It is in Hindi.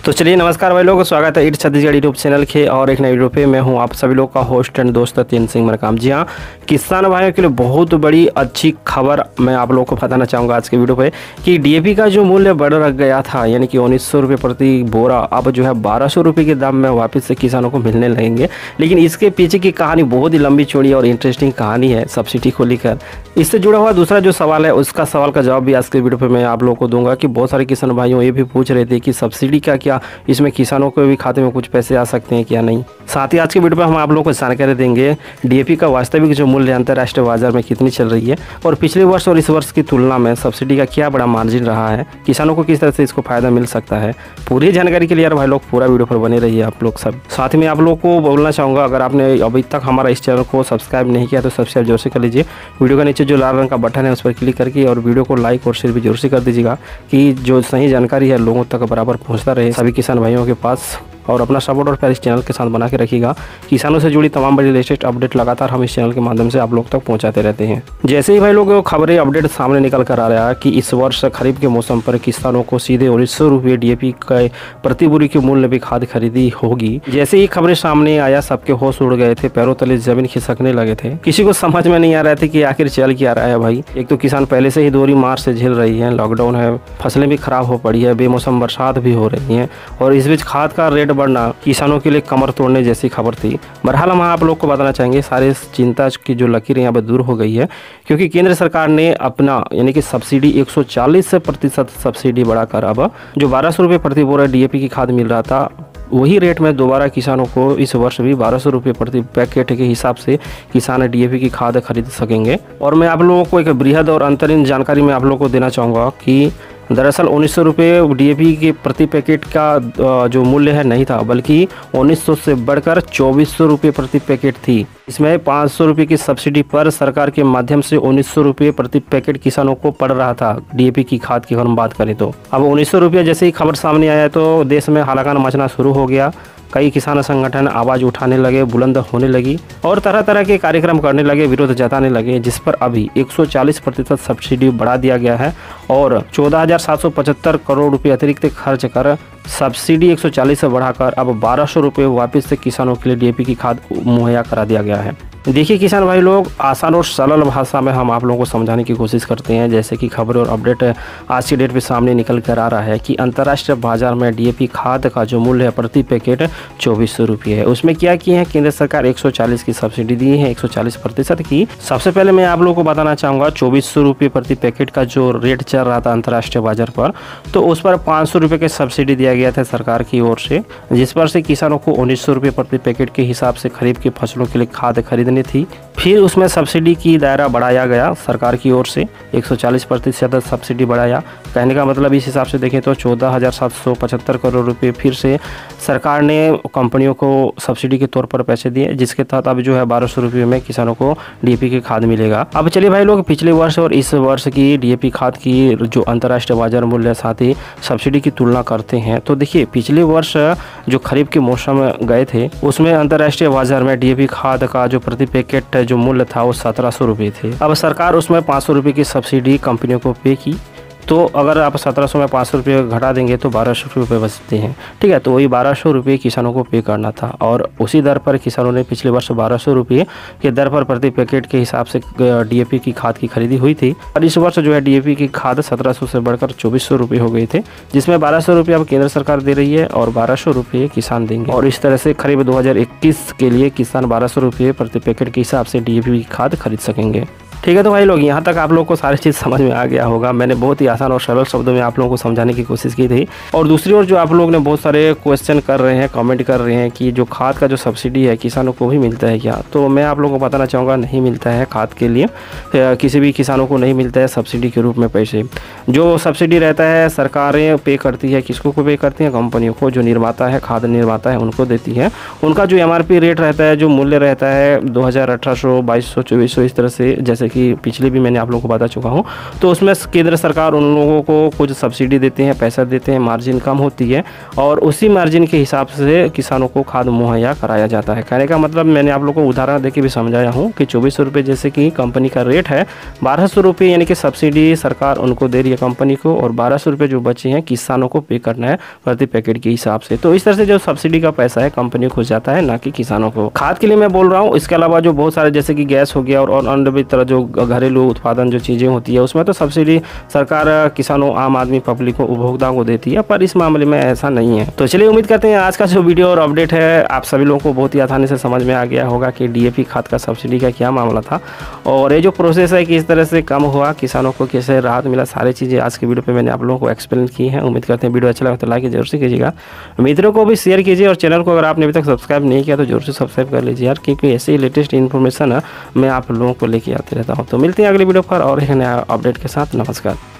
तो चलिए नमस्कार भाई लोगों, स्वागत है इट छत्तीसगढ़ यूट्यूब चैनल के और एक नई वीडियो पे मैं हूं आप सभी लोग का होस्ट एंड दोस्त तीन सिंह मरकाम। जी हाँ, किसान भाइयों के लिए बहुत बड़ी अच्छी खबर मैं आप लोगों को बताना चाहूँगा आज के वीडियो पे कि डीएपी का जो मूल्य बढ़ गया था, यानी कि 1900 रुपये प्रति बोरा, अब जो है 1200 रुपये के दाम में वापस से किसानों को मिलने लगेंगे। लेकिन इसके पीछे की कहानी बहुत ही लंबी चौड़ी और इंटरेस्टिंग कहानी है सब्सिडी को लेकर। इससे जुड़ा हुआ दूसरा जो सवाल है, उसका सवाल का जवाब भी आज के वीडियो पे मैं आप लोगों को दूंगा कि बहुत सारे किसान भाइयों ये भी पूछ रहे थे कि सब्सिडी का क्या इसमें किसानों को भी खाते में कुछ पैसे आ सकते हैं क्या नहीं। साथ ही आज के वीडियो पे हम आप लोगों को जानकारी देंगे डीएपी का वास्तविक जो मूल्य अंतर्राष्ट्रीय बाजार में कितनी चल रही है और पिछले वर्ष और इस वर्ष की तुलना में सब्सिडी का क्या बड़ा मार्जिन रहा है, किसानों को किस तरह से इसको फायदा मिल सकता है। पूरी जानकारी के लिए यार भाई लोग पूरा वीडियो पर बने रहिए आप लोग सब। साथ में आप लोग को बोलना चाहूँगा, अगर आपने अभी तक हमारा इस चैनल को सब्सक्राइब नहीं किया तो सब्सक्राइब जोर से कर लीजिए। वीडियो के नीचे जो लाल रंग का बटन है उस पर क्लिक करके और वीडियो को लाइक और शेयर भी जोर से कर दीजिएगा कि जो सही जानकारी है लोगों तक बराबर पहुँचता रहे सभी किसान भाइयों के पास। और अपना सपोर्ट और प्यार इस चैनल के साथ बना के रखिएगा। किसानों से जुड़ी तमाम बड़ी लेटेस्ट अपडेट लगातार हम इस चैनल के माध्यम से आप लोग तक पहुंचाते रहते हैं। जैसे ही भाई लोग खबरें अपडेट सामने निकल कर आ रहा है कि इस वर्ष खरीफ के मौसम पर किसानों को सीधे 1900 रुपये डीएपी के प्रति बोरी के मूल्य में खाद खरीदी होगी। जैसे ही खबरें सामने आया सबके होश उड़ गए थे, पैरों तले जमीन खिसकने लगे थे। किसी को समझ में नहीं आ रहा था कि आखिर चल क्या रहा है भाई। एक तो किसान पहले से ही दोहरी मार से झेल रही है, लॉकडाउन है, फसलें भी खराब हो पड़ी है, बेमौसम बरसात भी हो रही है और इस बीच खाद का रेट बढ़ना किसानों के लिए कमर तोड़ने जैसी खबर थी। बहरहाल हम आप लोग को बताना चाहेंगे सारे चिंता की जो लकीरें यहाँ पर दूर हो गई है, क्योंकि केंद्र सरकार ने अपना यानी कि सब्सिडी 140% सब्सिडी बढ़ाकर अब जो 1200 रुपये प्रति बोरा डीएपी की खाद मिल रहा था वही रेट में दोबारा किसानों को इस वर्ष भी 1200 रुपये प्रति पैकेट के हिसाब से किसान डीएपी की खाद खरीद सकेंगे। और मैं आप लोगों को एक बृहद और अंतरीण जानकारी में आप लोगों को देना चाहूँगा कि दरअसल 1900 रुपये डीएपी के प्रति पैकेट का जो मूल्य है नहीं था, बल्कि 1900 से बढ़कर 2400 रुपये प्रति पैकेट थी। इसमें 500 रुपये की सब्सिडी पर सरकार के माध्यम से 1900 रुपये प्रति पैकेट किसानों को पड़ रहा था डीएपी की खाद की अगर हम बात करें तो। अब 1900 रुपये जैसे ही खबर सामने आया तो देश में हालाकान मचना शुरू हो गया। कई किसान संगठन आवाज़ उठाने लगे, बुलंद होने लगी और तरह तरह के कार्यक्रम करने लगे, विरोध जताने लगे, जिस पर अभी 140% सब्सिडी बढ़ा दिया गया है और 14,775 करोड़ रुपए अतिरिक्त खर्च कर सब्सिडी 140 से बढ़ाकर अब 1200 रुपये वापस से किसानों के लिए डीएपी की खाद मुहैया करा दिया गया है। देखिए किसान भाई लोग, आसान और सरल भाषा में हम आप लोगों को समझाने की कोशिश करते हैं। जैसे कि खबर और अपडेट आज की डेट पे सामने निकल कर आ रहा है कि अंतर्राष्ट्रीय बाजार में डीएपी खाद का जो मूल्य है प्रति पैकेट 2400 रुपये है। उसमें क्या किए हैं केंद्र सरकार, 140 की सब्सिडी दी है, 140% की। सबसे पहले मैं आप लोगों को बताना चाहूँगा 2400 रुपये प्रति पैकेट का जो रेट चल रहा था अंतर्राष्ट्रीय बाजार पर, तो उस पर 500 रुपये की सब्सिडी दिया गया था सरकार की ओर से, जिस पर से किसानों को 1900 रुपये प्रति पैकेट के हिसाब से खरीफ की फसलों के लिए खाद खरीदनी थी। फिर उसमें सब्सिडी की दायरा बढ़ाया गया सरकार की ओर से, 140% सब्सिडी बढ़ाया। कहने का मतलब इस हिसाब से देखें तो 14,775 करोड़ रुपए फिर से सरकार ने कंपनियों को सब्सिडी के तौर पर पैसे दिए, जिसके तहत अब जो है 1200 रुपये में किसानों को डीएपी की खाद मिलेगा। अब चलिए भाई लोग, पिछले वर्ष और इस वर्ष की डीएपी खाद की जो अंतर्राष्ट्रीय बाजार मूल्य साथ ही सब्सिडी की तुलना करते हैं तो देखिए पिछले वर्ष जो खरीफ के मौसम में गए थे उसमें अंतर्राष्ट्रीय बाजार में डीएपी खाद का जो प्रति पैकेट जो मूल्य था वो 1700 रुपये थे। अब सरकार उसमें 500 रुपये की सब्सिडी कंपनियों को पे की, तो अगर आप 1700 में 500 रुपये घटा देंगे तो 1200 रुपये बचते हैं। ठीक है, तो वही 1200 रुपये किसानों को पे करना था और उसी दर पर किसानों ने पिछले वर्ष 1200 रुपये के दर पर प्रति पैकेट के हिसाब से डीएपी की खाद की खरीदी हुई थी। और इस वर्ष जो है डीएपी की खाद 1700 से बढ़कर 2400 रुपये हो गए थे, जिसमें 1200 रुपये अब केंद्र सरकार दे रही है और 1200 रुपये किसान देंगे। और इस तरह से खरीफ 2021 के लिए किसान 1200 रुपये प्रति पैकेट के हिसाब से डीएपी की खाद खरीद सकेंगे। ठीक है, तो भाई लोग यहाँ तक आप लोगों को सारी चीज़ समझ में आ गया होगा। मैंने बहुत ही आसान और सरल शब्दों में आप लोगों को समझाने की कोशिश की थी। और दूसरी ओर जो आप लोग ने बहुत सारे क्वेश्चन कर रहे हैं, कमेंट कर रहे हैं कि जो खाद का जो सब्सिडी है किसानों को भी मिलता है क्या, तो मैं आप लोगों को बताना चाहूँगा नहीं मिलता है। खाद के लिए किसी भी किसानों को नहीं मिलता है सब्सिडी के रूप में पैसे। जो सब्सिडी रहता है सरकारें पे करती है, किसको को पे करती हैं, कंपनियों को, जो निर्माता है, खाद निर्माता है उनको देती है। उनका जो एमआरपी रेट रहता है, जो मूल्य रहता है 2000, 1800, 2200, 2400 इस तरह से, जैसे कि पिछले भी मैंने आप लोगों को बता चुका हूँ। तो उसमें केंद्र सरकार उन लोगों को कुछ सब्सिडी देते हैं, पैसा देते हैं, मार्जिन कम होती है और उसी मार्जिन के हिसाब से किसानों को खाद मुहैया कराया जाता है। कहने का मतलब मैंने आप लोगों को उदाहरण देके भी समझाया हूँ कि 2400 रुपये जैसे कि कंपनी का रेट है, 1200 रुपये यानी कि सब्सिडी सरकार उनको दे रही है कंपनी को, और 1200 रुपये जो बचे हैं किसानों को पे करना है प्रति पैकेट के हिसाब से। तो इस तरह से जो सब्सिडी का पैसा है कंपनी को जाता है, ना कि किसानों को। खाद के लिए मैं बोल रहा हूँ। इसके अलावा जो बहुत सारे जैसे कि गैस हो गया और अन्य भी तरह जो घरेलू उत्पादन जो चीज़ें होती है उसमें तो सब्सिडी सरकार किसानों, आम आदमी, पब्लिक को, उपभोक्ताओं को देती है, पर इस मामले में ऐसा नहीं है। तो चलिए उम्मीद करते हैं आज का जो वीडियो और अपडेट है आप सभी लोगों को बहुत ही आसानी से समझ में आ गया होगा कि डीएपी खाद का सब्सिडी का क्या मामला था और ये जो प्रोसेस है किस तरह से कम हुआ, किसानों को कैसे राहत मिला, सारी चीज़ें आज के वीडियो पे मैंने आप लोगों को एक्सप्लेन की है। उम्मीद करते हैं वीडियो अच्छा लगा तो लाइक जरूर से कीजिएगा, मित्रों को भी शेयर कीजिए और चैनल को अगर आपने अभी तक सब्सक्राइब नहीं किया तो जरूर से सब्सक्राइब कर लीजिए यार, क्योंकि ऐसे ही लेटेस्ट इन्फॉर्मेशन मैं आप लोगों को लेके आते रहता हूँ। तो मिलते हैं अगले वीडियो पर और एक नया अपडेट के साथ। नमस्कार।